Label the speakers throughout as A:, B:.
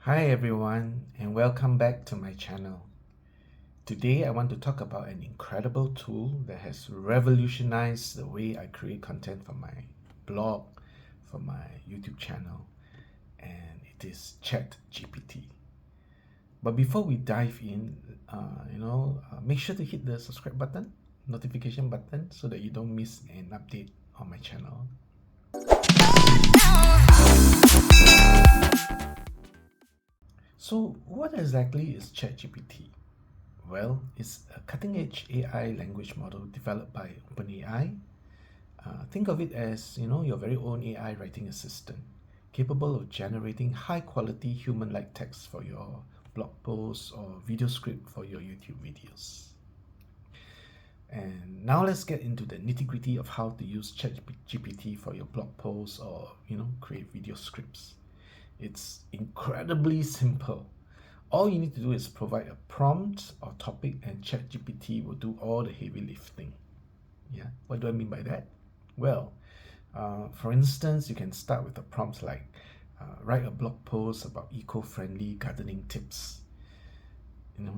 A: Hi everyone and welcome back to my channel. Today I want to talk about an incredible tool that has revolutionized the way I create content for my blog, for my YouTube channel, and it is ChatGPT. But before we dive in, make sure to hit the subscribe button, notification button so that you don't miss an update on my channel. So what exactly is ChatGPT? Well, it's a cutting-edge AI language model developed by OpenAI. Think of it as, your very own AI writing assistant, capable of generating high-quality human-like text for your blog posts or video script for your YouTube videos. And now let's get into the nitty-gritty of how to use ChatGPT for your blog posts or, create video scripts. It's incredibly simple. All you need to do is provide a prompt or topic and ChatGPT will do all the heavy lifting. Yeah, what do I mean by that? Well, for instance, you can start with a prompt like write a blog post about eco-friendly gardening tips.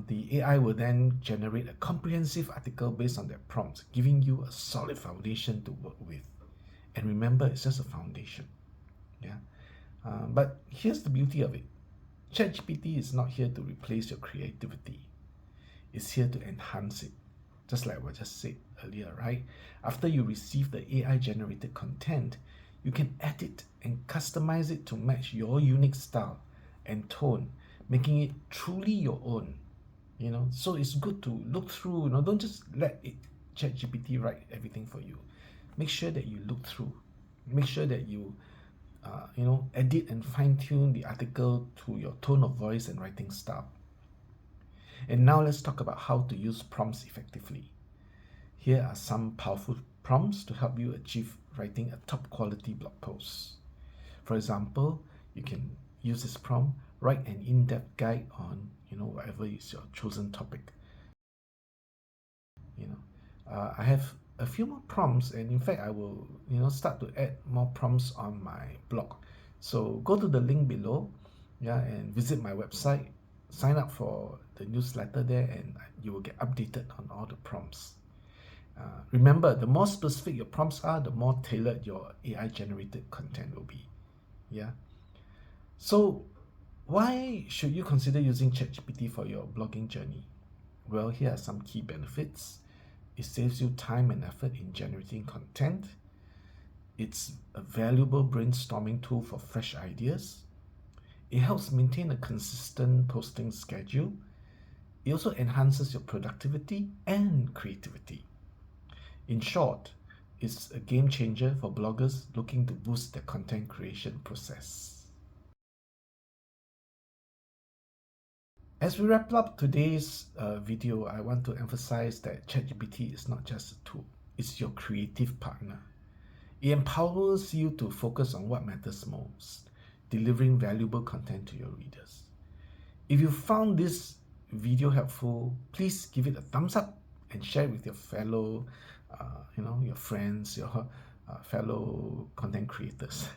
A: The AI will then generate a comprehensive article based on that prompt, giving you a solid foundation to work with. And remember, it's just a foundation. Yeah, but here's the beauty of it. ChatGPT is not here to replace your creativity. It's here to enhance it. Just like what I just said earlier, right? After you receive the AI generated content, you can edit and customize it to match your unique style and tone, making it truly your own. So it's good to look through, don't just let it ChatGPT write everything for you. Make sure that you look through. Make sure that you edit and fine-tune the article to your tone of voice and writing style. And now let's talk about how to use prompts effectively. Here are some powerful prompts to help you achieve writing a top quality blog post. For example, you can use this prompt, write an in-depth guide on, whatever is your chosen topic. I have a few more prompts, and in fact I will start to add more prompts on my blog. So go to the link below, and visit my website, sign up for the newsletter there, and you will get updated on all the prompts. Remember, the more specific your prompts are, the more tailored your AI generated content will be. So why should you consider using ChatGPT for your blogging journey? Well, here are some key benefits. It saves you time and effort in generating content. It's a valuable brainstorming tool for fresh ideas. It helps maintain a consistent posting schedule. It also enhances your productivity and creativity. In short, it's a game changer for bloggers looking to boost their content creation process. As we wrap up today's video, I want to emphasize that ChatGPT is not just a tool, it's your creative partner. It empowers you to focus on what matters most, delivering valuable content to your readers. If you found this video helpful, please give it a thumbs up and share it with your fellow, your friends, your fellow content creators.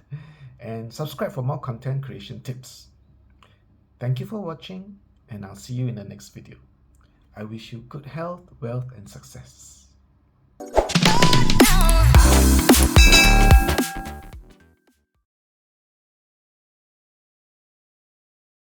A: And subscribe for more content creation tips. Thank you for watching, and I'll see you in the next video. I wish you good health, wealth, and success.